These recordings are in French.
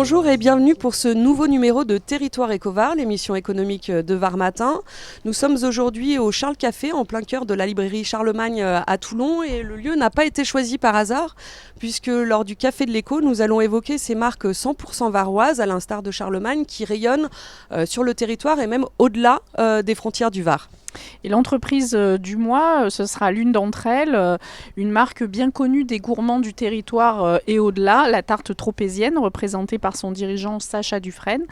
Bonjour et bienvenue pour ce nouveau numéro de Territoire Écovar, l'émission économique de Var Matin. Nous sommes aujourd'hui au Charles Café, en plein cœur de la librairie Charlemagne à Toulon, et le lieu n'a pas été choisi par hasard, puisque lors du Café de l'Éco, nous allons évoquer ces marques 100% varoises, à l'instar de Charlemagne, qui rayonnent sur le territoire et même au-delà des frontières du Var. Et l'entreprise du mois, ce sera l'une d'entre elles, une marque bien connue des gourmands du territoire et au-delà, la tarte tropézienne, représentée par son dirigeant Sacha Dufresne.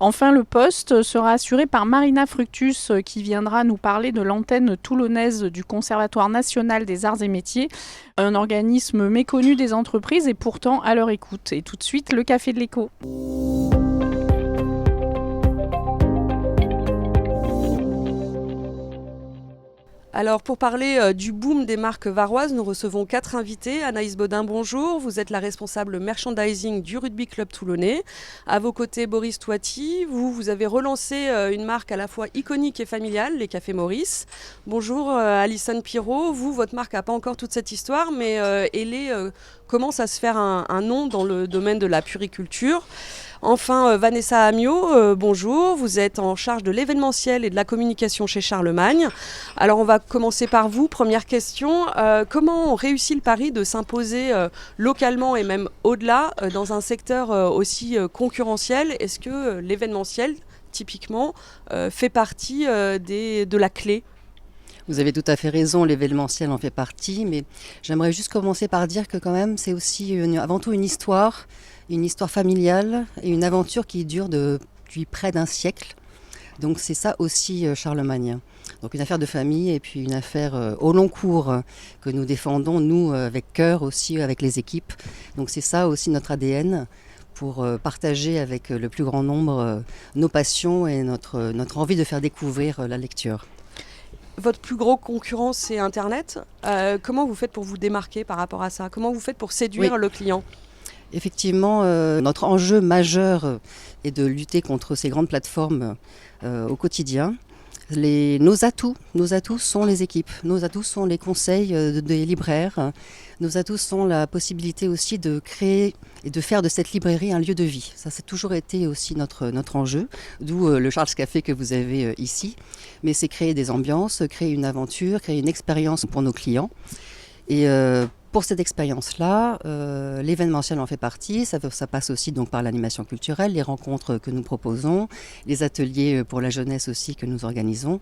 Enfin, le poste sera assuré par Marina Fructus, qui viendra nous parler de l'antenne toulonnaise du Conservatoire national des arts et métiers, un organisme méconnu des entreprises et pourtant à leur écoute. Et tout de suite, le Café de l'Éco. Alors pour parler du boom des marques varoises, nous recevons 4 invités. Anaïs Baudin, bonjour. Vous êtes la responsable merchandising du Rugby Club toulonnais. À vos côtés, Boris Toiti. Vous avez relancé une marque à la fois iconique et familiale, les Cafés Maurice. Bonjour Alison Pirot. Votre marque n'a pas encore toute cette histoire, mais elle commence à se faire un nom dans le domaine de la puriculture. Enfin, Vanessa Amiot, bonjour. Vous êtes en charge de l'événementiel et de la communication chez Charlemagne. Alors, on va commencer par vous. Première question. Comment on réussit le pari de s'imposer localement et même au-delà dans un secteur aussi concurrentiel ? Est-ce que l'événementiel, typiquement, fait partie de la clé ? Vous avez tout à fait raison, l'événementiel en fait partie, mais j'aimerais juste commencer par dire que quand même c'est aussi avant tout une histoire familiale et une aventure qui dure depuis près d'un siècle. Donc c'est ça aussi Charlemagne. Donc une affaire de famille et puis une affaire au long cours que nous défendons, nous, avec cœur aussi, avec les équipes. Donc c'est ça aussi notre ADN pour partager avec le plus grand nombre nos passions et notre envie de faire découvrir la lecture. Votre plus gros concurrent, c'est Internet. Comment vous faites pour vous démarquer par rapport à ça ? Comment vous faites pour séduire le client ? Effectivement, notre enjeu majeur est de lutter contre ces grandes plateformes au quotidien. Nos atouts sont les équipes, nos atouts sont les conseils des libraires, nos atouts sont la possibilité aussi de créer et de faire de cette librairie un lieu de vie. Ça, c'est toujours été aussi notre enjeu, d'où le Charles Café que vous avez ici. Mais c'est créer des ambiances, créer une aventure, créer une expérience pour nos clients. Et pour cette expérience-là, l'événementiel en fait partie. Ça passe aussi donc par l'animation culturelle, les rencontres que nous proposons, les ateliers pour la jeunesse aussi que nous organisons.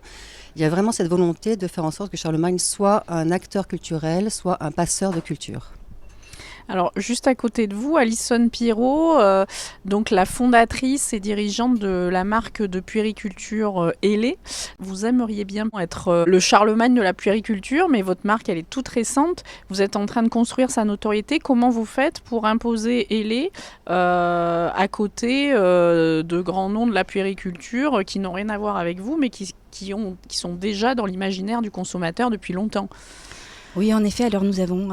Il y a vraiment cette volonté de faire en sorte que Charlemagne soit un acteur culturel, soit un passeur de culture. Alors, juste à côté de vous, Alison Pirot, donc la fondatrice et dirigeante de la marque de puériculture Hélé. Vous aimeriez bien être le Charlemagne de la puériculture, mais votre marque, elle est toute récente. Vous êtes en train de construire sa notoriété. Comment vous faites pour imposer Hélé à côté de grands noms de la puériculture qui n'ont rien à voir avec vous, mais qui sont déjà dans l'imaginaire du consommateur depuis longtemps ? Oui, en effet. Alors nous avons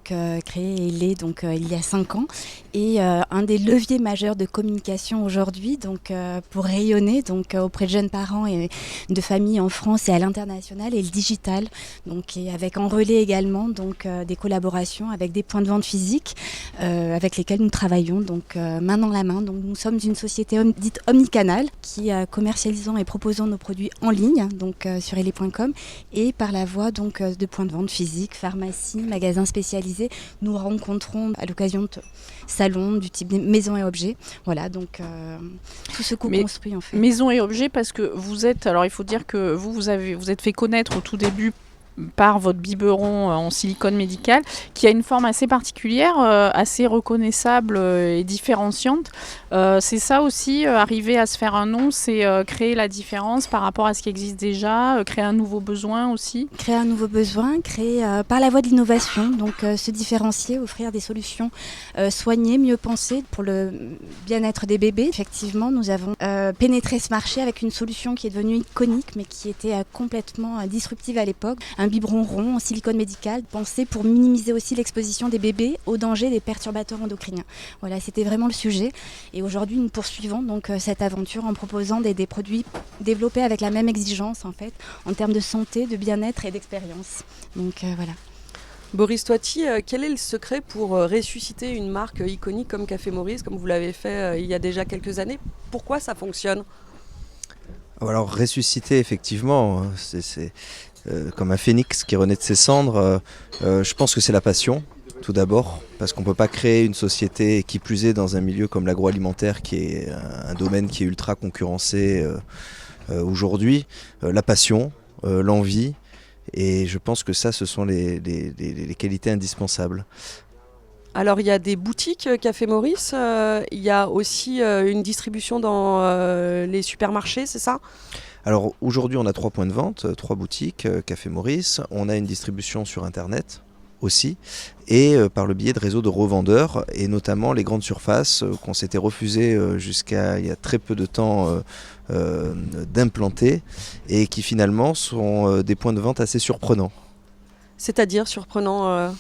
créé Hélé il y a 5 ans et un des leviers majeurs de communication aujourd'hui pour rayonner auprès de jeunes parents et de familles en France et à l'international est le digital. Et avec en relais également des collaborations avec des points de vente physiques avec lesquels nous travaillons main dans la main. Donc nous sommes une société dite omnicanal qui commercialisant et proposant nos produits en ligne sur hélé.com et par la voie de points de vente physiques, pharmacie, magasins spécialisés. Nous rencontrons à l'occasion de salons du type maison et objets. Voilà, tout ce qu'on construit en fait. Maison et objets, parce que il faut dire que vous êtes fait connaître au tout début par votre biberon en silicone médical, qui a une forme assez particulière, assez reconnaissable et différenciante. C'est ça aussi, arriver à se faire un nom, c'est créer la différence par rapport à ce qui existe déjà, créer un nouveau besoin aussi. Créer un nouveau besoin, créer par la voie de l'innovation, se différencier, offrir des solutions soignées, mieux pensées pour le bien-être des bébés. Effectivement, nous avons pénétré ce marché avec une solution qui est devenue iconique, mais qui était complètement disruptive à l'époque. Un biberon rond en silicone médical, pensé pour minimiser aussi l'exposition des bébés aux dangers des perturbateurs endocriniens. Voilà, c'était vraiment le sujet. Et aujourd'hui, nous poursuivons cette aventure en proposant des produits développés avec la même exigence en termes de santé, de bien-être et d'expérience. Voilà. Boris Toiti, quel est le secret pour ressusciter une marque iconique comme Café Maurice, comme vous l'avez fait il y a déjà quelques années? Pourquoi ça fonctionne? Alors ressusciter, effectivement, c'est comme un phénix qui renaît de ses cendres. Je pense que c'est la passion, tout d'abord, parce qu'on ne peut pas créer une société, qui plus est dans un milieu comme l'agroalimentaire, qui est un domaine qui est ultra concurrencé aujourd'hui. La passion, l'envie, et je pense que ça, ce sont les qualités indispensables. Alors il y a des boutiques Café Maurice, il y a aussi une distribution dans les supermarchés, c'est ça? Alors aujourd'hui, on a 3 points de vente, 3 boutiques Café Maurice. On a une distribution sur Internet aussi, et par le biais de réseaux de revendeurs, et notamment les grandes surfaces qu'on s'était refusé jusqu'à il y a très peu de temps d'implanter, et qui finalement sont des points de vente assez surprenants. C'est-à-dire surprenant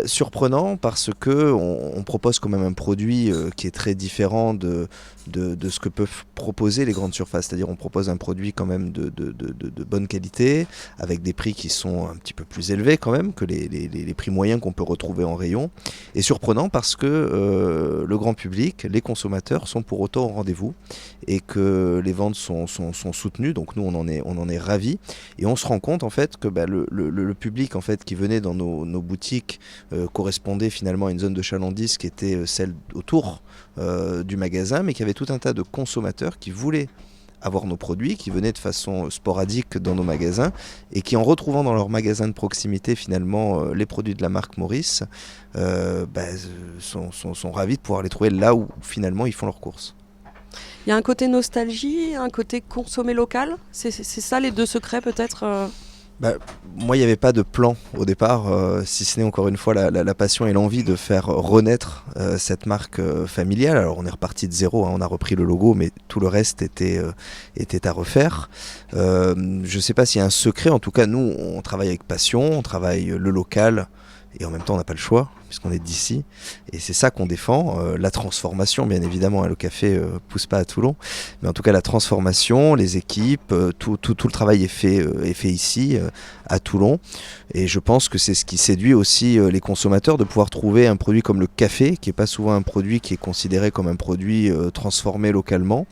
Surprenant parce que on propose quand même un produit qui est très différent de ce que peuvent proposer les grandes surfaces. C'est-à-dire on propose un produit quand même de bonne qualité, avec des prix qui sont un petit peu plus élevés quand même que les prix moyens qu'on peut retrouver en rayon. Et surprenant parce que le grand public, les consommateurs sont pour autant au rendez-vous, et que les ventes sont soutenues. Donc nous on en est ravis, et on se rend compte en fait que le public en fait qui venait dans nos boutiques correspondait finalement à une zone de chalandise qui était celle autour du magasin, mais qu'il y avait tout un tas de consommateurs qui voulaient avoir nos produits, qui venaient de façon sporadique dans nos magasins, et qui, en retrouvant dans leur magasin de proximité finalement les produits de la marque Maurice, sont ravis de pouvoir les trouver là où finalement ils font leurs courses. Il y a un côté nostalgie, un côté consommer local, c'est ça les deux secrets peut-être Moi, il n'y avait pas de plan au départ, si ce n'est encore une fois la passion et l'envie de faire renaître cette marque familiale. Alors on est reparti de zéro, on a repris le logo, mais tout le reste était à refaire. Je ne sais pas s'il y a un secret, en tout cas nous on travaille avec passion, on travaille le local, et en même temps on n'a pas le choix puisqu'on est d'ici, et c'est ça qu'on défend. La transformation, bien évidemment, le café pousse pas à Toulon, mais en tout cas la transformation, les équipes, tout le travail est fait ici à Toulon, et je pense que c'est ce qui séduit aussi les consommateurs, de pouvoir trouver un produit comme le café, qui est pas souvent un produit qui est considéré comme un produit transformé localement,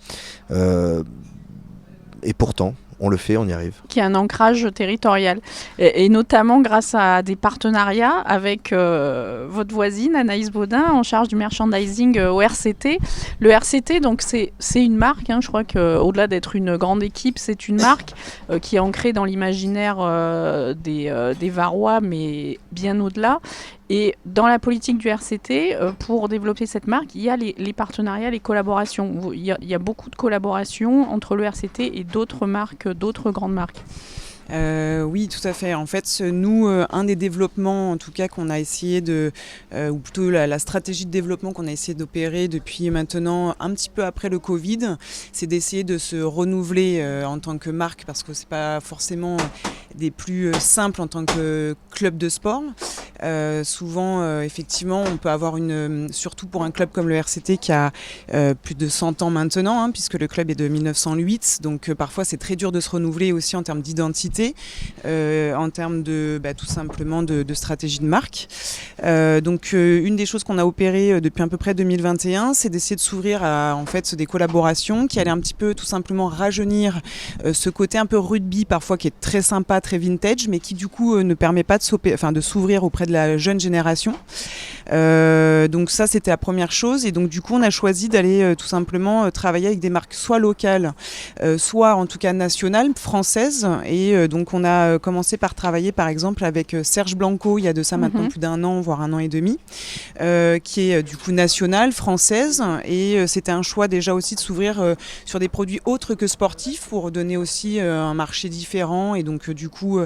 et pourtant on le fait, on y arrive. Qui a un ancrage territorial, et notamment grâce à des partenariats avec votre voisine Anaïs Baudin, en charge du merchandising au RCT. Le RCT, donc c'est une marque, je crois qu'au-delà d'être une grande équipe, c'est une marque qui est ancrée dans l'imaginaire des Varois, mais bien au-delà. Et dans la politique du RCT, pour développer cette marque, il y a les partenariats, les collaborations. Il y a beaucoup de collaborations entre le RCT et d'autres marques, d'autres grandes marques. Oui, tout à fait. En fait, nous, un des développements, en tout cas, qu'on a essayé ou plutôt la stratégie de développement qu'on a essayé d'opérer depuis maintenant un petit peu après le Covid, c'est d'essayer de se renouveler en tant que marque, parce que c'est pas forcément des plus simples en tant que club de sport. Souvent, effectivement, on peut avoir surtout pour un club comme le RCT qui a plus de 100 ans maintenant, puisque le club est de 1908, donc parfois c'est très dur de se renouveler aussi en termes d'identité, en termes de tout simplement de stratégie de marque. Donc une des choses qu'on a opérées depuis à peu près 2021, c'est d'essayer de s'ouvrir à en fait des collaborations qui allaient un petit peu tout simplement rajeunir ce côté un peu rugby parfois qui est très sympa, très vintage, mais qui du coup ne permet pas de s'ouvrir auprès de la jeune génération. Donc ça c'était la première chose, et donc du coup on a choisi d'aller tout simplement travailler avec des marques soit locales, soit en tout cas nationales, françaises, et donc on a commencé par travailler par exemple avec Serge Blanco il y a de ça maintenant plus d'un an, voire un an et demi, qui est du coup nationale, française, et c'était un choix déjà aussi de s'ouvrir sur des produits autres que sportifs pour donner aussi un marché différent, et donc du coup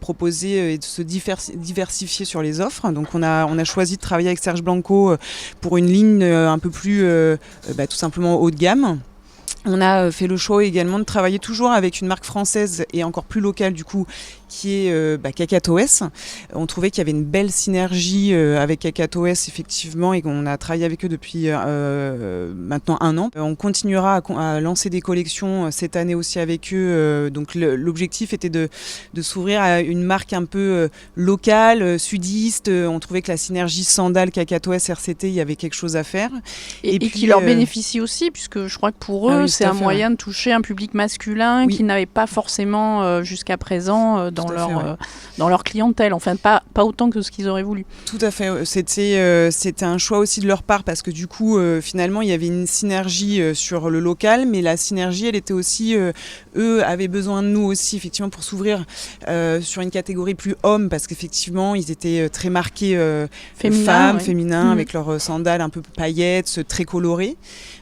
proposer et de se diversifier sur les offres. Donc on a choisi de travailler avec Serge Blanco pour une ligne un peu plus tout simplement haut de gamme. On a fait le choix également de travailler toujours avec une marque française et encore plus locale du coup, qui est Cacatoès. On trouvait qu'il y avait une belle synergie avec Cacatoès effectivement et qu'on a travaillé avec eux depuis maintenant 1 an. On continuera à lancer des collections cette année aussi avec eux. Donc l'objectif était de s'ouvrir à une marque un peu locale, sudiste. On trouvait que la synergie sandales Cacatoès RCT, il y avait quelque chose à faire. Et puis, qui leur bénéficie aussi, puisque je crois que pour eux, oui, c'est un moyen de toucher un public masculin qui n'avait pas forcément jusqu'à présent dans leur clientèle. Enfin, pas autant que ce qu'ils auraient voulu. Tout à fait. C'était un choix aussi de leur part parce que du coup, finalement, il y avait une synergie sur le local, mais la synergie, elle était aussi, eux avaient besoin de nous aussi, effectivement, pour s'ouvrir sur une catégorie plus homme, parce qu'effectivement, ils étaient très marqués féminins, avec leurs sandales un peu paillettes, très colorées.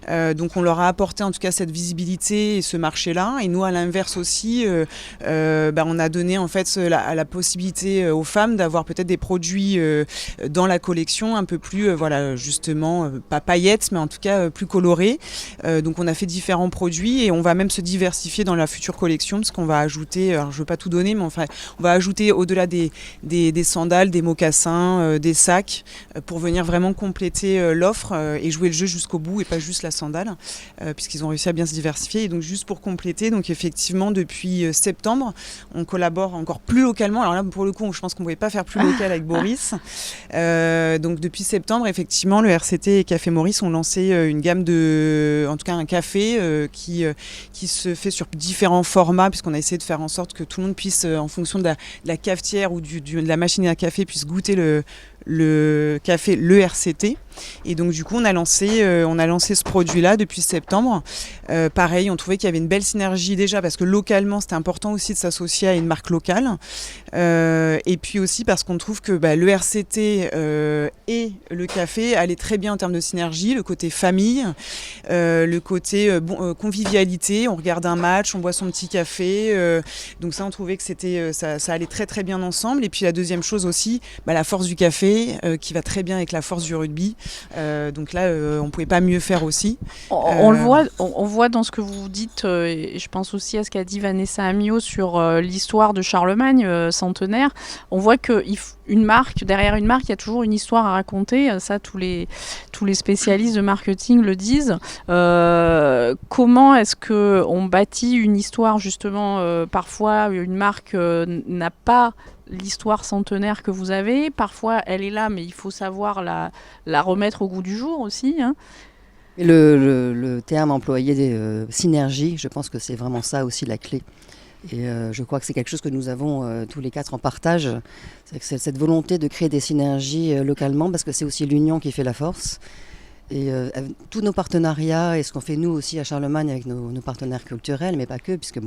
Donc on leur a apporté en tout cas cette visibilité et ce marché-là. Et nous, à l'inverse aussi, on a donné en fait la possibilité aux femmes d'avoir peut-être des produits dans la collection un peu plus, justement, pas paillettes, mais en tout cas plus colorés. Donc on a fait différents produits et on va même se diversifier dans la future collection parce qu'on va ajouter, alors je ne veux pas tout donner, mais enfin on va ajouter au-delà des sandales, des mocassins, des sacs pour venir vraiment compléter l'offre et jouer le jeu jusqu'au bout et pas juste la sandale, puisqu'ils ont réussi à bien se diversifier. Et donc juste pour compléter, donc effectivement depuis septembre, on collabore encore plus localement. Alors là pour le coup, je pense qu'on ne pouvait pas faire plus local avec Boris. Donc depuis septembre, effectivement, le RCT et Café Maurice ont lancé une gamme en tout cas un café qui se fait sur différents formats, puisqu'on a essayé de faire en sorte que tout le monde puisse, en fonction de la cafetière ou de la machine à café, puisse goûter le café, le RCT. Et donc du coup on a lancé ce produit-là depuis septembre. Pareil, on trouvait qu'il y avait une belle synergie déjà parce que localement c'était important aussi de s'associer à une marque locale. Et puis aussi parce qu'on trouve que le RCT et le café allaient très bien en termes de synergie, le côté famille, le côté convivialité. On regarde un match, on boit son petit café. Donc ça on trouvait que ça allait très très bien ensemble. Et puis la deuxième chose aussi, la force du café qui va très bien avec la force du rugby. Donc là, on ne pouvait pas mieux faire aussi. On voit dans ce que vous dites, et je pense aussi à ce qu'a dit Vanessa Amiot sur l'histoire de Charlemagne centenaire. On voit que derrière une marque, il y a toujours une histoire à raconter. Ça, tous les spécialistes de marketing le disent. Comment est-ce qu'on bâtit une histoire, justement, parfois une marque n'a pas l'histoire centenaire que vous avez, parfois elle est là, mais il faut savoir la remettre au goût du jour aussi. Et le terme employé des synergies, je pense que c'est vraiment ça aussi la clé. Et je crois que c'est quelque chose que nous avons tous les 4 en partage. C'est cette volonté de créer des synergies localement, parce que c'est aussi l'union qui fait la force. Et tous nos partenariats, et ce qu'on fait nous aussi à Charlemagne avec nos partenaires culturels, mais pas que, puisque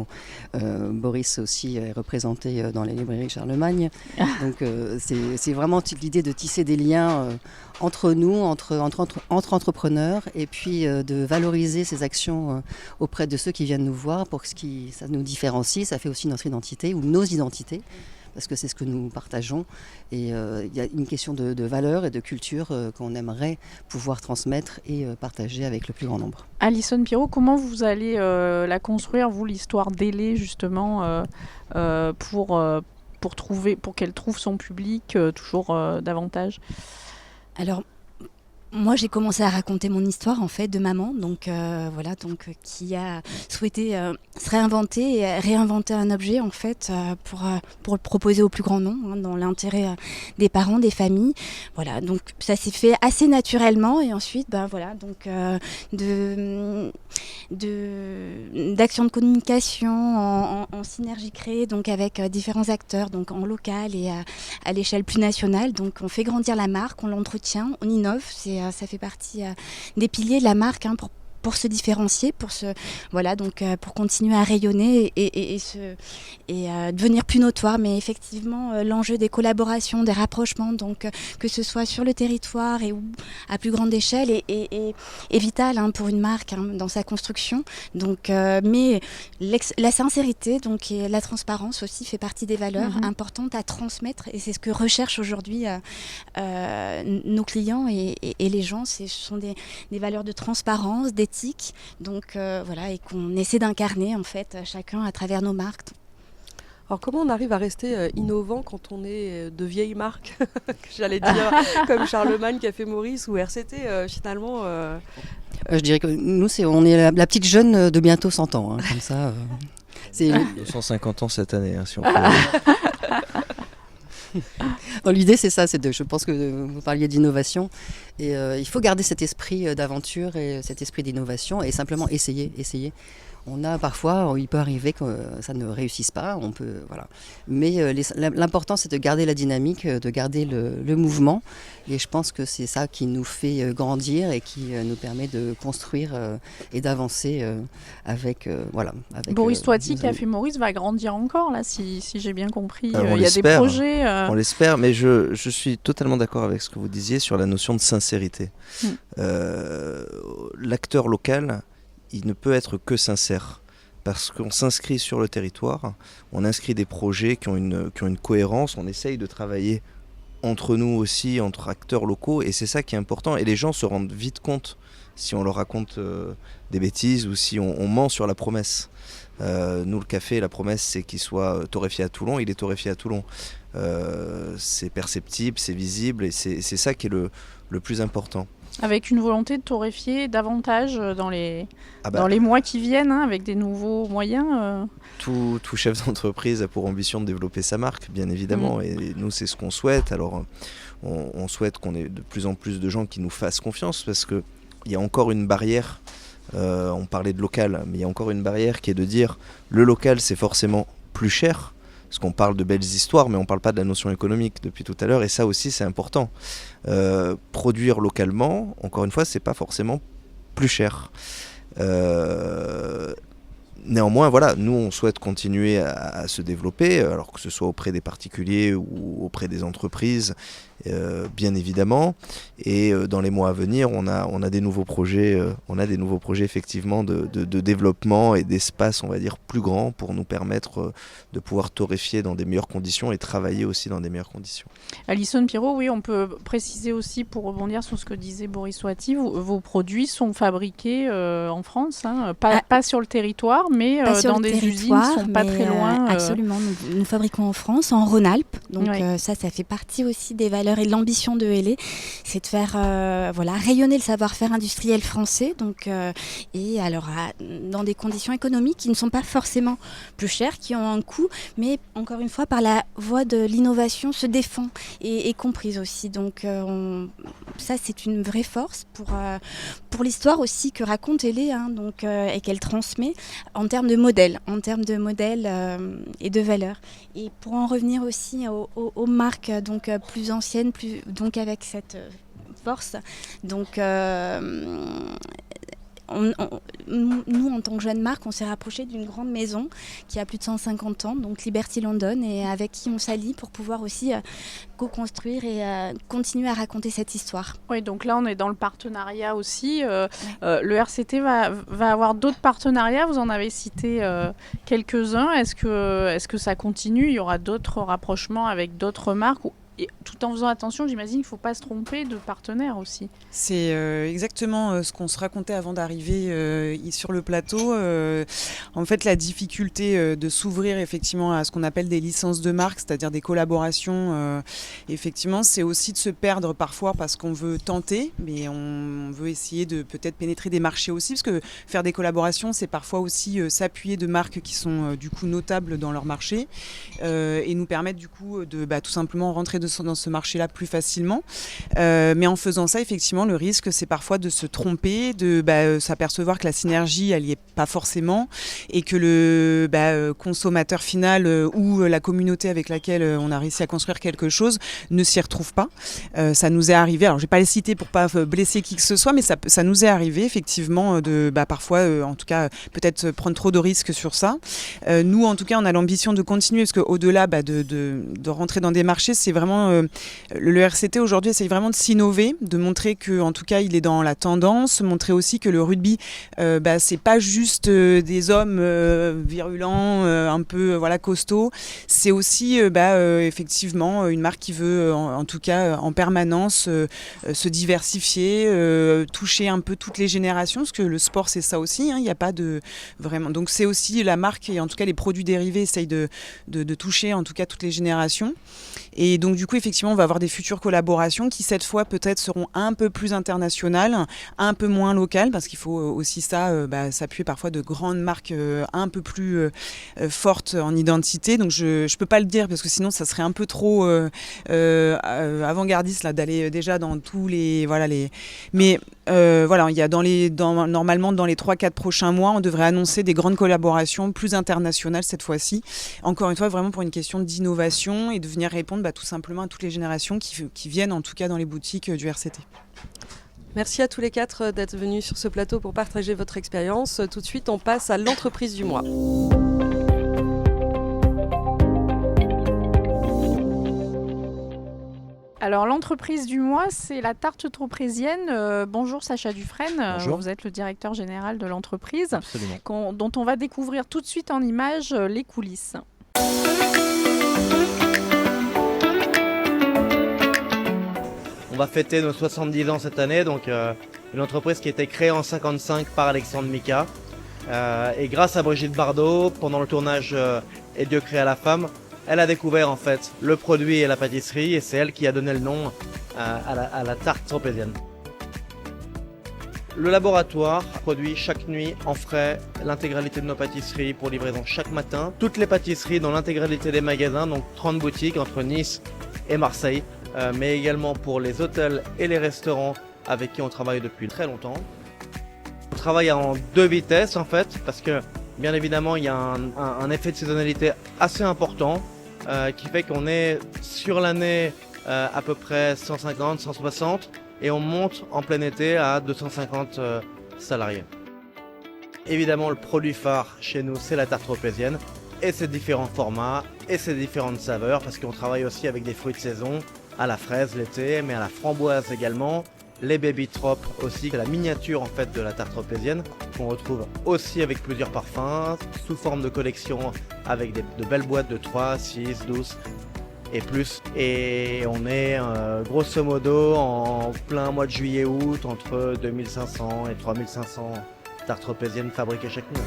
Boris aussi est représenté dans les librairies Charlemagne. Donc c'est vraiment l'idée de tisser des liens entre nous, entre entrepreneurs, et puis de valoriser ces actions auprès de ceux qui viennent nous voir pour que ça nous différencie, ça fait aussi notre identité ou nos identités. Parce que c'est ce que nous partageons. Et il y a une question de valeur et de culture qu'on aimerait pouvoir transmettre et partager avec le plus grand nombre. Alison Pirot, comment vous allez la construire, vous, l'histoire d'Élé, justement, pour qu'elle trouve son public toujours davantage ? Alors, moi, j'ai commencé à raconter mon histoire en fait de maman, qui a souhaité se réinventer et réinventer un objet en fait pour le proposer au plus grand nombre, dans l'intérêt des parents, des familles. Voilà, donc ça s'est fait assez naturellement et ensuite, d'actions de communication en synergie créée donc avec différents acteurs, donc en local et à l'échelle plus nationale. Donc on fait grandir la marque, on l'entretient, on innove. Ça fait partie des piliers de la marque pour se différencier, pour continuer à rayonner et devenir plus notoire. Mais effectivement, l'enjeu des collaborations, des rapprochements, donc que ce soit sur le territoire ou à plus grande échelle, est vital pour une marque dans sa construction. Donc, mais la sincérité, donc et la transparence aussi fait partie des valeurs importantes à transmettre. Et c'est ce que recherchent aujourd'hui nos clients et les gens. Ce sont des valeurs de transparence, d'éthique. Donc et qu'on essaie d'incarner en fait chacun à travers nos marques. Alors comment on arrive à rester innovant quand on est de vieilles marques, j'allais dire, comme Charlemagne, Café Maurice ou RCT finalement Je dirais que nous, on est la petite jeune de bientôt 100 ans, hein, comme ça. C'est 250 ans cette année, hein, si on peut. Non, l'idée, c'est ça. Je pense que vous parliez d'innovation. Et il faut garder cet esprit d'aventure et cet esprit d'innovation et simplement essayer. On a parfois, il peut arriver que ça ne réussisse pas, voilà. Mais l'important, c'est de garder la dynamique, de garder le mouvement. Et je pense que c'est ça qui nous fait grandir et qui nous permet de construire et d'avancer avec. Boris Toiti, Café Maurice va grandir encore, là, si j'ai bien compris. Il y a des l'espère, projets. On l'espère, mais je suis totalement d'accord avec ce que vous disiez sur la notion de sincérité. L'acteur local, il ne peut être que sincère parce qu'on s'inscrit sur le territoire, on inscrit des projets qui ont une cohérence, on essaye de travailler entre nous aussi, entre acteurs locaux, et c'est ça qui est important, et les gens se rendent vite compte si on leur raconte des bêtises ou si on ment sur la promesse. Nous, le café, la promesse, c'est qu'il soit torréfié à Toulon, il est torréfié à Toulon. C'est perceptible, c'est visible, et c'est ça qui est le plus important. Avec une volonté de torréfier davantage dans les mois qui viennent, hein, avec des nouveaux moyens. Tout chef d'entreprise a pour ambition de développer sa marque, bien évidemment, et nous, c'est ce qu'on souhaite. Alors, on souhaite qu'on ait de plus en plus de gens qui nous fassent confiance, parce qu'il y a encore une barrière. On parlait de local, mais il y a encore une barrière qui est de dire le local, c'est forcément plus cher. Parce qu'on parle de belles histoires, mais on ne parle pas de la notion économique depuis tout à l'heure, et ça aussi c'est important. Produire localement, encore une fois, c'est pas forcément plus cher. Néanmoins, voilà, nous on souhaite continuer à se développer, alors que ce soit auprès des particuliers ou auprès des entreprises, bien évidemment. Et dans les mois à venir, on a des nouveaux projets, effectivement de développement et d'espace, on va dire, plus grands pour nous permettre de pouvoir torréfier dans des meilleures conditions et travailler aussi dans des meilleures conditions. Alison Pirot, oui, on peut préciser aussi, pour rebondir sur ce que disait Boris Toiti, vos produits sont fabriqués en France, hein, pas sur le territoire, mais dans des usines qui sont pas très loin. Absolument, nous fabriquons en France, en Rhône-Alpes, donc ça fait partie aussi des valeurs et de l'ambition de Hellé, c'est de faire rayonner le savoir-faire industriel français, donc, et alors dans des conditions économiques qui ne sont pas forcément plus chères, qui ont un coût, mais encore une fois par la voie de l'innovation se défend et comprise aussi. Donc ça c'est une vraie force pour l'histoire aussi que raconte Hellé, hein, donc, et qu'elle transmet en termes de modèles et de valeurs. Et pour en revenir aussi aux marques donc, plus anciennes, donc avec cette force, donc nous, en tant que jeune marque, on s'est rapproché d'une grande maison qui a plus de 150 ans, donc Liberty London, et avec qui on s'allie pour pouvoir aussi co-construire et continuer à raconter cette histoire. Oui, donc là, on est dans le partenariat aussi. Le RCT va avoir d'autres partenariats. Vous en avez cité quelques-uns. Est-ce que ça continue ? Il y aura d'autres rapprochements avec d'autres marques ? Et tout en faisant attention, j'imagine qu'il ne faut pas se tromper de partenaires aussi. C'est exactement ce qu'on se racontait avant d'arriver sur le plateau. En fait, la difficulté de s'ouvrir effectivement à ce qu'on appelle des licences de marque, c'est-à-dire des collaborations, effectivement, c'est aussi de se perdre parfois parce qu'on veut tenter, mais on veut essayer de peut-être pénétrer des marchés aussi, parce que faire des collaborations, c'est parfois aussi s'appuyer de marques qui sont du coup notables dans leur marché et nous permettre du coup de tout simplement rentrer dans ce marché-là plus facilement. Mais en faisant ça, effectivement, le risque, c'est parfois de se tromper, de s'apercevoir que la synergie, elle n'y est pas forcément, et que le consommateur final ou la communauté avec laquelle on a réussi à construire quelque chose ne s'y retrouve pas. Ça nous est arrivé, alors je ne vais pas les citer pour ne pas blesser qui que ce soit, mais ça nous est arrivé, effectivement, de parfois, en tout cas, peut-être prendre trop de risques sur ça. Nous, en tout cas, on a l'ambition de continuer, parce qu'au-delà de rentrer dans des marchés, c'est vraiment effectivement, le RCT aujourd'hui essaye vraiment de s'innover, de montrer que, en tout cas, il est dans la tendance, montrer aussi que le rugby, c'est pas juste des hommes virulents, un peu costauds. C'est aussi effectivement une marque qui veut, en tout cas, en permanence se diversifier, toucher un peu toutes les générations, parce que le sport c'est ça aussi. Il n'y a pas de vraiment. Donc c'est aussi la marque et en tout cas les produits dérivés essayent de toucher en tout cas toutes les générations. Et donc du coup effectivement on va avoir des futures collaborations qui cette fois peut-être seront un peu plus internationales, un peu moins locales, parce qu'il faut aussi s'appuyer parfois de grandes marques un peu plus fortes en identité. Donc je peux pas le dire parce que sinon ça serait un peu trop avant-gardiste là, d'aller déjà dans tous les mais il y a normalement dans les 3-4 prochains mois on devrait annoncer des grandes collaborations plus internationales cette fois-ci, encore une fois vraiment pour une question d'innovation et de venir répondre tout simplement à toutes les générations qui viennent en tout cas dans les boutiques du RCT. Merci à tous les 4 d'être venus sur ce plateau pour partager votre expérience. Tout de suite, on passe à l'entreprise du mois. Alors l'entreprise du mois, c'est la tarte tropézienne. Bonjour Sacha Dufresne. Bonjour. Vous êtes le directeur général de l'entreprise. Absolument. Dont on va découvrir tout de suite en images les coulisses. On va fêter nos 70 ans cette année, donc une entreprise qui a été créée en 1955 par Alexandre Mica. Et grâce à Brigitte Bardot, pendant le tournage Et Dieu créa la femme, elle a découvert en fait le produit et la pâtisserie, et c'est elle qui a donné le nom à la tarte tropézienne. Le laboratoire produit chaque nuit en frais l'intégralité de nos pâtisseries pour livraison chaque matin. Toutes les pâtisseries dans l'intégralité des magasins, donc 30 boutiques entre Nice et Marseille, mais également pour les hôtels et les restaurants avec qui on travaille depuis très longtemps. On travaille en 2 vitesses en fait, parce que bien évidemment il y a un effet de saisonnalité assez important qui fait qu'on est sur l'année à peu près 150, 160 et on monte en plein été à 250 salariés. Évidemment le produit phare chez nous c'est la tarte tropézienne et ses différents formats et ses différentes saveurs, parce qu'on travaille aussi avec des fruits de saison, à la fraise l'été, mais à la framboise également, les baby trop aussi, c'est la miniature en fait de la tarte tropézienne qu'on retrouve aussi avec plusieurs parfums, sous forme de collection avec de belles boîtes de 3, 6, 12 et plus. Et on est grosso modo en plein mois de juillet-août entre 2500 et 3500 tartes tropéziennes fabriquées chaque nuit.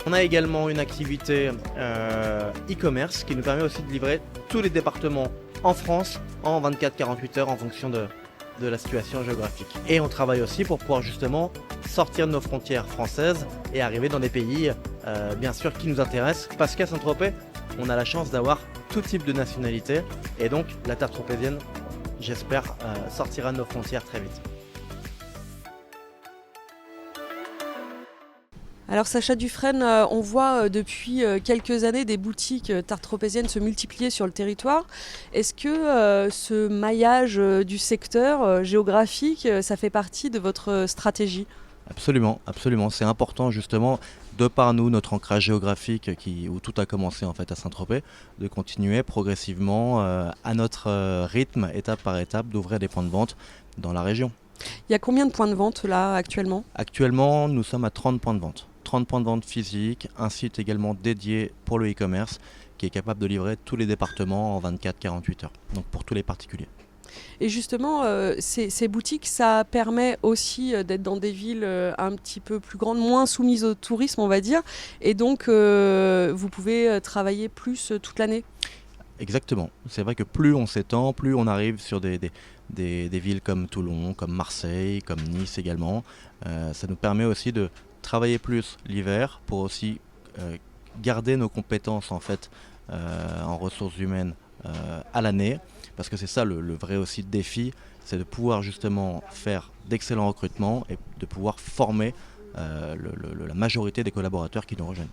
On a également une activité e-commerce qui nous permet aussi de livrer tous les départements en France en 24-48 heures en fonction de la situation géographique. Et on travaille aussi pour pouvoir justement sortir de nos frontières françaises et arriver dans des pays bien sûr qui nous intéressent, parce qu'à Saint-Tropez, on a la chance d'avoir tout type de nationalité et donc la tarte tropézienne, j'espère, sortira de nos frontières très vite. Alors Sacha Dufresne, on voit depuis quelques années des boutiques tarte tropéziennes se multiplier sur le territoire. Est-ce que ce maillage du secteur géographique, ça fait partie de votre stratégie ? Absolument, absolument. C'est important justement, de par nous, notre ancrage géographique où tout a commencé en fait à Saint-Tropez, de continuer progressivement à notre rythme, étape par étape, d'ouvrir des points de vente dans la région. Il y a combien de points de vente là actuellement ? Actuellement, nous sommes à 30 points de vente. 30 points de vente physiques, un site également dédié pour le e-commerce qui est capable de livrer tous les départements en 24-48 heures, donc pour tous les particuliers. Et justement, ces boutiques, ça permet aussi d'être dans des villes un petit peu plus grandes, moins soumises au tourisme, on va dire, et donc vous pouvez travailler plus toute l'année ? Exactement. C'est vrai que plus on s'étend, plus on arrive sur des des villes comme Toulon, comme Marseille, comme Nice également. Ça nous permet aussi de travailler plus l'hiver pour aussi garder nos compétences en fait en ressources humaines à l'année, parce que c'est ça le vrai aussi défi, c'est de pouvoir justement faire d'excellents recrutements et de pouvoir former la majorité des collaborateurs qui nous rejoignent.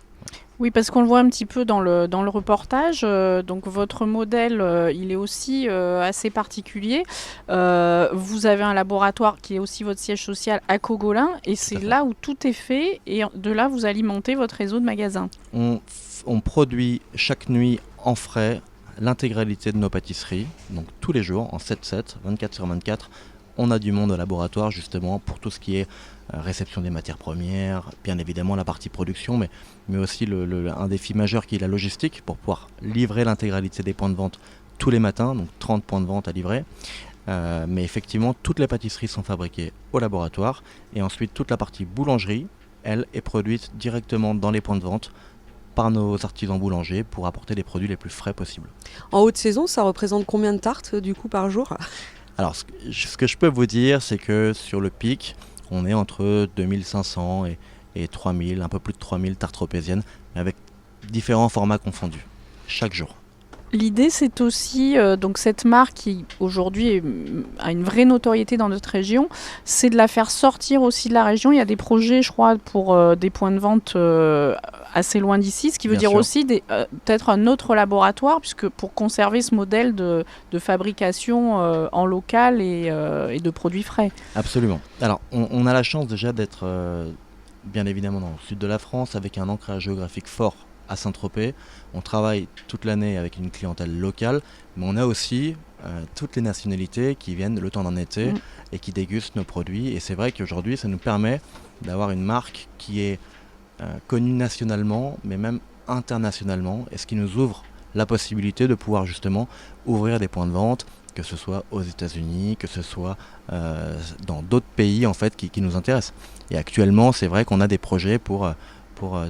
Oui, parce qu'on le voit un petit peu dans le reportage. Donc votre modèle, il est aussi assez particulier. Vous avez un laboratoire qui est aussi votre siège social à Cogolin, et c'est là où tout est fait, et de là vous alimentez votre réseau de magasins. On produit chaque nuit en frais l'intégralité de nos pâtisseries, donc tous les jours en 7/7, 24/24. On a du monde au laboratoire justement pour tout ce qui est réception des matières premières, bien évidemment la partie production, mais aussi un défi majeur qui est la logistique pour pouvoir livrer l'intégralité des points de vente tous les matins, donc 30 points de vente à livrer. Mais effectivement, toutes les pâtisseries sont fabriquées au laboratoire, et ensuite toute la partie boulangerie, elle, est produite directement dans les points de vente par nos artisans boulangers pour apporter les produits les plus frais possibles. En haute saison, ça représente combien de tartes du coup par jour ? Alors ce que je peux vous dire, c'est que sur le pic, on est entre 2500 et 3000, un peu plus de 3000 tartes tropéziennes, mais avec différents formats confondus, chaque jour. L'idée, c'est aussi, donc cette marque qui aujourd'hui a une vraie notoriété dans notre région, c'est de la faire sortir aussi de la région. Il y a des projets, je crois, pour des points de vente assez loin d'ici, ce qui veut Bien dire sûr. aussi peut-être un autre laboratoire, puisque pour conserver ce modèle de fabrication en local et de produits frais. Absolument. Alors on a la chance déjà d'être bien évidemment dans le sud de la France, avec un ancrage géographique fort à Saint-Tropez. On travaille toute l'année avec une clientèle locale, mais on a aussi toutes les nationalités qui viennent le temps d'un été et qui dégustent nos produits. Et c'est vrai qu'aujourd'hui, ça nous permet d'avoir une marque qui est connue nationalement, mais même internationalement, et ce qui nous ouvre la possibilité de pouvoir justement ouvrir des points de vente, que ce soit aux États-Unis, que ce soit dans d'autres pays en fait qui nous intéressent. Et actuellement, c'est vrai qu'on a des projets pour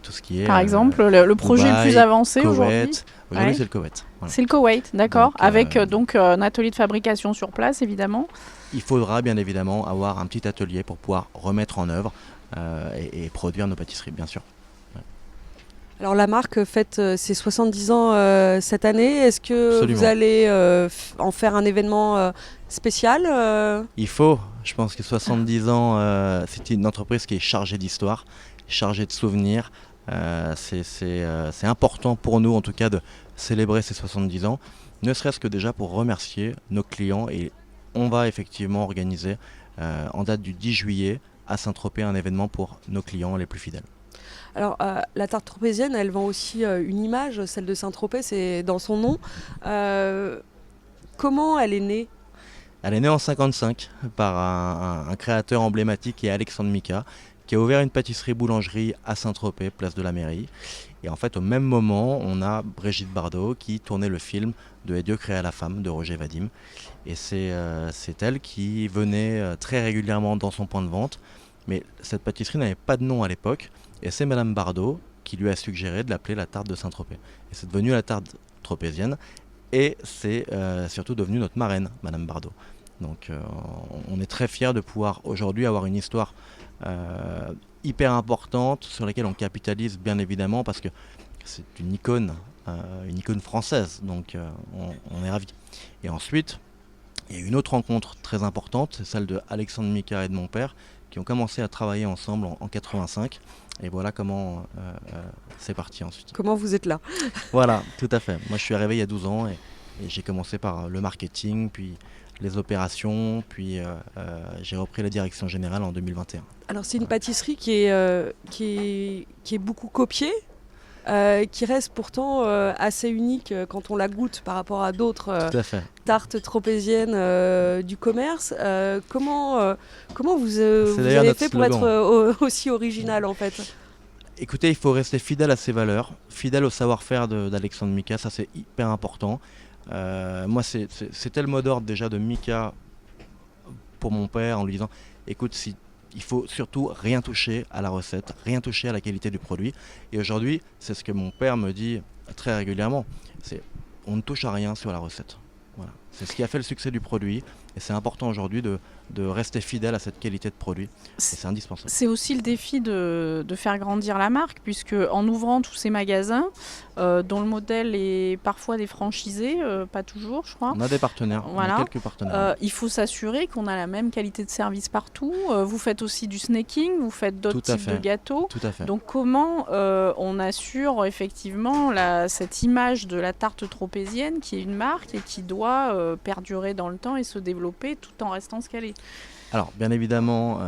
tout ce qui est... Par exemple, le projet Dubaï, le plus avancé Koweït. aujourd'hui. Aujourd'hui, c'est le Koweït. Voilà. C'est le Koweït, d'accord, Donc, avec donc un atelier de fabrication sur place, évidemment. Il faudra bien évidemment avoir un petit atelier pour pouvoir remettre en œuvre et produire nos pâtisseries, bien sûr. Alors la marque fête ses 70 ans cette année. Est-ce que Absolument. vous allez en faire un événement spécial Il faut, je pense que 70 ans, c'est une entreprise qui est chargée d'histoire, chargée de souvenirs. C'est important pour nous en tout cas de célébrer ces 70 ans, ne serait-ce que déjà pour remercier nos clients. Et on va effectivement organiser en date du 10 juillet à Saint-Tropez un événement pour nos clients les plus fidèles. Alors la tarte tropézienne, elle vend aussi une image, celle de Saint-Tropez, c'est dans son nom. Comment elle est née ? Elle est née en 1955 par un créateur emblématique qui est Alexandre Mica, qui a ouvert une pâtisserie-boulangerie à Saint-Tropez, place de la Mairie. Et en fait, au même moment, on a Brigitte Bardot qui tournait le film de Et Dieu créa la femme de Roger Vadim. Et c'est elle qui venait très régulièrement dans son point de vente. Mais cette pâtisserie n'avait pas de nom à l'époque. Et c'est Madame Bardot qui lui a suggéré de l'appeler la tarte de Saint-Tropez. Et c'est devenu la tarte tropézienne. Et c'est surtout devenu notre marraine, Madame Bardot. Donc on est très fiers de pouvoir aujourd'hui avoir une histoire hyper importante sur laquelle on capitalise bien évidemment, parce que c'est une icône française, donc on est ravis. Et ensuite, il y a une autre rencontre très importante, c'est celle de Alexandre Mica et de mon père, qui ont commencé à travailler ensemble en 85. Et voilà comment c'est parti ensuite. Comment vous êtes là ? Voilà, tout à fait. Moi je suis arrivé il y a 12 ans et j'ai commencé par le marketing, puis les opérations, puis j'ai repris la direction générale en 2021. Alors c'est une pâtisserie qui est beaucoup copiée, qui reste pourtant assez unique quand on la goûte par rapport à d'autres Tout à fait. tartes tropéziennes du commerce. Comment vous d'ailleurs avez notre fait pour slogan. être aussi original en fait ? Écoutez, il faut rester fidèle à ses valeurs, fidèle au savoir-faire d'Alexandre Mica, ça c'est hyper important. Moi c'était le mot d'ordre déjà de Mica pour mon père, en lui disant écoute, il faut surtout rien toucher à la recette, rien toucher à la qualité du produit. Et aujourd'hui, c'est ce que mon père me dit très régulièrement, c'est on ne touche à rien sur la recette. Voilà. C'est ce qui a fait le succès du produit. Et c'est important aujourd'hui de rester fidèle à cette qualité de produit. Et c'est indispensable. C'est aussi le défi de faire grandir la marque, puisque en ouvrant tous ces magasins, dont le modèle est parfois des franchisés, pas toujours je crois. On a des partenaires, Voilà. on a quelques partenaires. Il faut s'assurer qu'on a la même qualité de service partout. Vous faites aussi du snacking, vous faites d'autres Tout à types de fait. gâteaux. Tout à fait. Donc comment on assure effectivement cette image de la tarte tropézienne qui est une marque et qui doit perdurer dans le temps et se développer tout en restant ce qu'elle est. Alors, bien évidemment,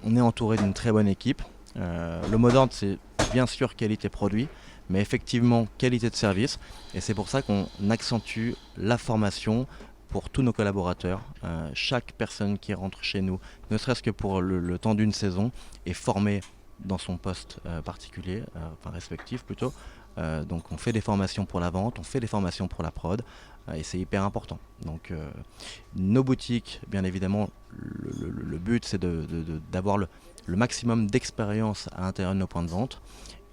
on est entouré d'une très bonne équipe. Le mot d'ordre, c'est bien sûr qualité produit, mais effectivement qualité de service. Et c'est pour ça qu'on accentue la formation pour tous nos collaborateurs. Chaque personne qui rentre chez nous, ne serait-ce que pour le temps d'une saison, est formée dans son poste particulier, enfin respectif plutôt. Donc on fait des formations pour la vente, on fait des formations pour la prod, et c'est hyper important. Donc nos boutiques, bien évidemment, le but c'est d'avoir le maximum d'expérience à l'intérieur de nos points de vente,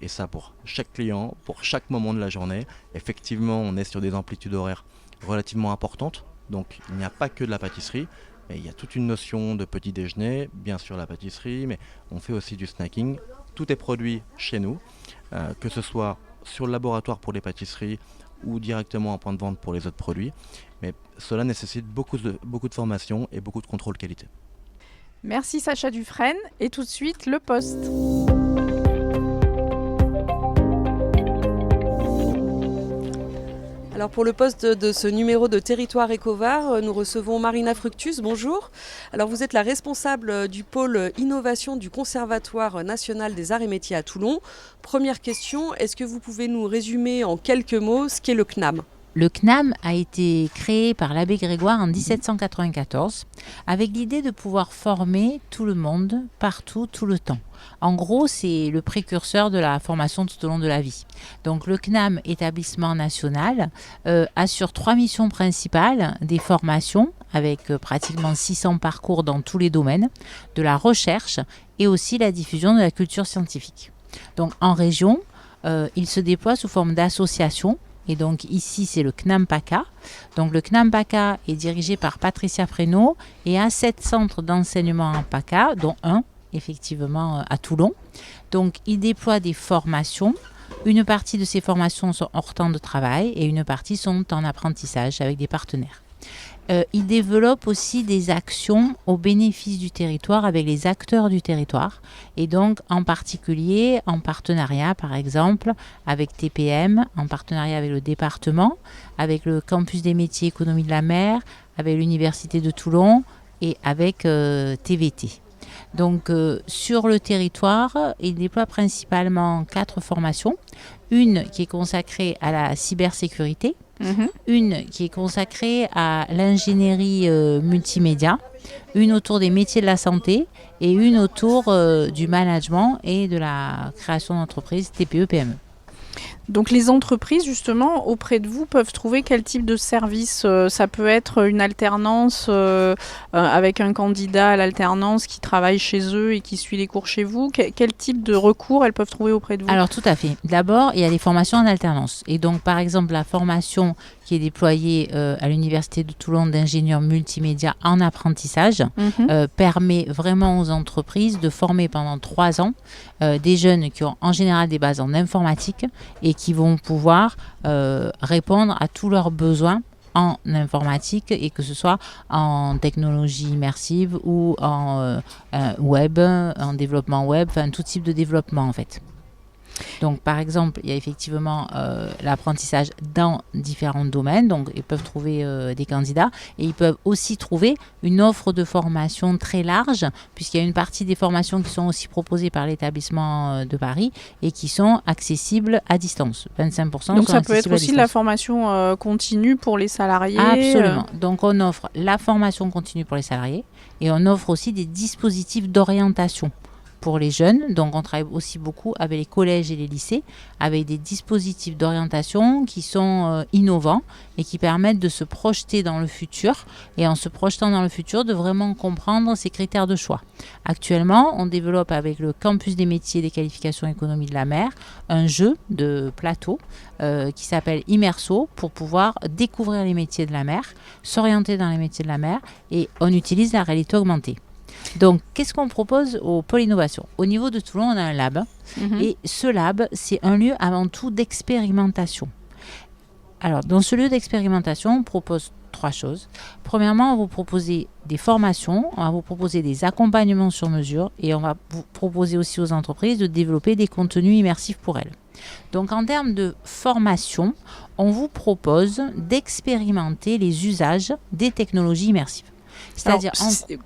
et ça pour chaque client, pour chaque moment de la journée. Effectivement, on est sur des amplitudes horaires relativement importantes, donc il n'y a pas que de la pâtisserie, mais il y a toute une notion de petit déjeuner, bien sûr la pâtisserie, mais on fait aussi du snacking. Tout est produit chez nous, que ce soit sur le laboratoire pour les pâtisseries ou directement en point de vente pour les autres produits. Mais cela nécessite beaucoup de formation et beaucoup de contrôle qualité. Merci Sacha Dufresne, et tout de suite le poste. Alors pour le poste de ce numéro de Territoire Ecovar, nous recevons Marina Fructus, bonjour. Alors vous êtes la responsable du pôle innovation du Conservatoire national des arts et métiers à Toulon. Première question, est-ce que vous pouvez nous résumer en quelques mots ce qu'est le CNAM ? Le CNAM a été créé par l'abbé Grégoire en 1794 avec l'idée de pouvoir former tout le monde, partout, tout le temps. En gros, c'est le précurseur de la formation tout au long de la vie. Donc le CNAM, établissement national, assure 3 missions principales, des formations avec pratiquement 600 parcours dans tous les domaines, de la recherche et aussi la diffusion de la culture scientifique. Donc en région, il se déploie sous forme d'associations. Et donc ici, c'est le CNAM PACA. Donc le CNAM PACA est dirigé par Patricia Prénaud et a 7 centres d'enseignement en PACA, dont un, effectivement, à Toulon. Donc il déploie des formations. Une partie de ces formations sont hors temps de travail et une partie sont en apprentissage avec des partenaires. Il développe aussi des actions au bénéfice du territoire avec les acteurs du territoire et donc en particulier en partenariat par exemple avec TPM, en partenariat avec le département, avec le campus des métiers économie de la mer, avec l'université de Toulon et avec TVT. Donc sur le territoire, il déploie principalement 4 formations. Une qui est consacrée à la cybersécurité, une qui est consacrée à l'ingénierie multimédia, une autour des métiers de la santé et une autour du management et de la création d'entreprises TPE-PME. Donc les entreprises, justement, auprès de vous, peuvent trouver quel type de service ? Ça peut être une alternance avec un candidat à l'alternance qui travaille chez eux et qui suit les cours chez vous. Quel type de recours elles peuvent trouver auprès de vous ? Alors tout à fait. D'abord, il y a les formations en alternance. Et donc, par exemple, la formation qui est déployée à l'Université de Toulon d'ingénieurs multimédia en apprentissage permet vraiment aux entreprises de former pendant 3 ans des jeunes qui ont en général des bases en informatique et qui vont pouvoir répondre à tous leurs besoins en informatique et que ce soit en technologie immersive ou en web, en développement web, enfin tout type de développement en fait. Donc par exemple, il y a effectivement l'apprentissage dans différents domaines, donc ils peuvent trouver des candidats et ils peuvent aussi trouver une offre de formation très large puisqu'il y a une partie des formations qui sont aussi proposées par l'établissement de Paris et qui sont accessibles à distance, 25%. Donc ça peut être aussi de la formation continue pour les salariés. Absolument, donc on offre la formation continue pour les salariés et on offre aussi des dispositifs d'orientation pour les jeunes. Donc on travaille aussi beaucoup avec les collèges et les lycées, avec des dispositifs d'orientation qui sont innovants et qui permettent de se projeter dans le futur, et en se projetant dans le futur, de vraiment comprendre ces critères de choix. Actuellement, on développe avec le campus des métiers et des qualifications économie de la mer un jeu de plateau qui s'appelle Immerso, pour pouvoir découvrir les métiers de la mer, s'orienter dans les métiers de la mer, et on utilise la réalité augmentée. Donc, qu'est-ce qu'on propose au pôle innovation ? Au niveau de Toulon, on a un lab, et ce lab, c'est un lieu avant tout d'expérimentation. Alors, dans ce lieu d'expérimentation, on propose 3 choses. Premièrement, on va vous proposer des formations, on va vous proposer des accompagnements sur mesure, et on va vous proposer aussi aux entreprises de développer des contenus immersifs pour elles. Donc, en termes de formation, on vous propose d'expérimenter les usages des technologies immersives. C'est-à-dire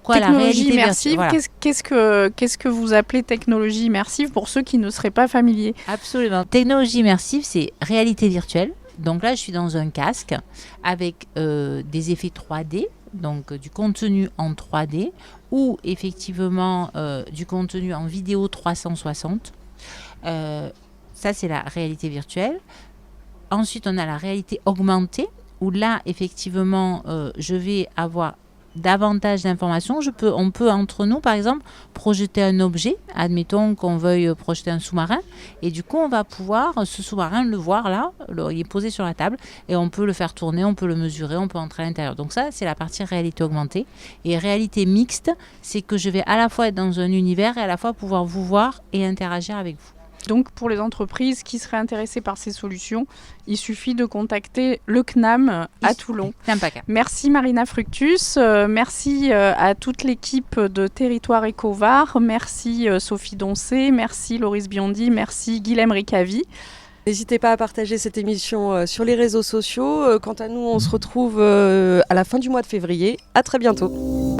quoi la réalité immersive, voilà. Qu'est-ce que vous appelez technologie immersive pour ceux qui ne seraient pas familiers ? Absolument. Technologie immersive, c'est réalité virtuelle. Donc là, je suis dans un casque avec des effets 3D, donc du contenu en 3D, ou effectivement du contenu en vidéo 360. Ça, c'est la réalité virtuelle. Ensuite, on a la réalité augmentée, où là, effectivement, je vais avoir davantage d'informations. On peut entre nous, par exemple, projeter un objet. Admettons qu'on veuille projeter un sous-marin, et du coup on va pouvoir, ce sous-marin, le voir là, il est posé sur la table, et on peut le faire tourner, on peut le mesurer, on peut entrer à l'intérieur. Donc ça, c'est la partie réalité augmentée. Et réalité mixte, c'est que je vais à la fois être dans un univers et à la fois pouvoir vous voir et interagir avec vous. Donc, pour les entreprises qui seraient intéressées par ces solutions, il suffit de contacter le CNAM à Toulon. Merci Marina Fructus, merci à toute l'équipe de Territoire Ecovar, merci Sophie Doncé, merci Loris Biondi, merci Guilhem Ricavi. N'hésitez pas à partager cette émission sur les réseaux sociaux. Quant à nous, on se retrouve à la fin du mois de février. À très bientôt.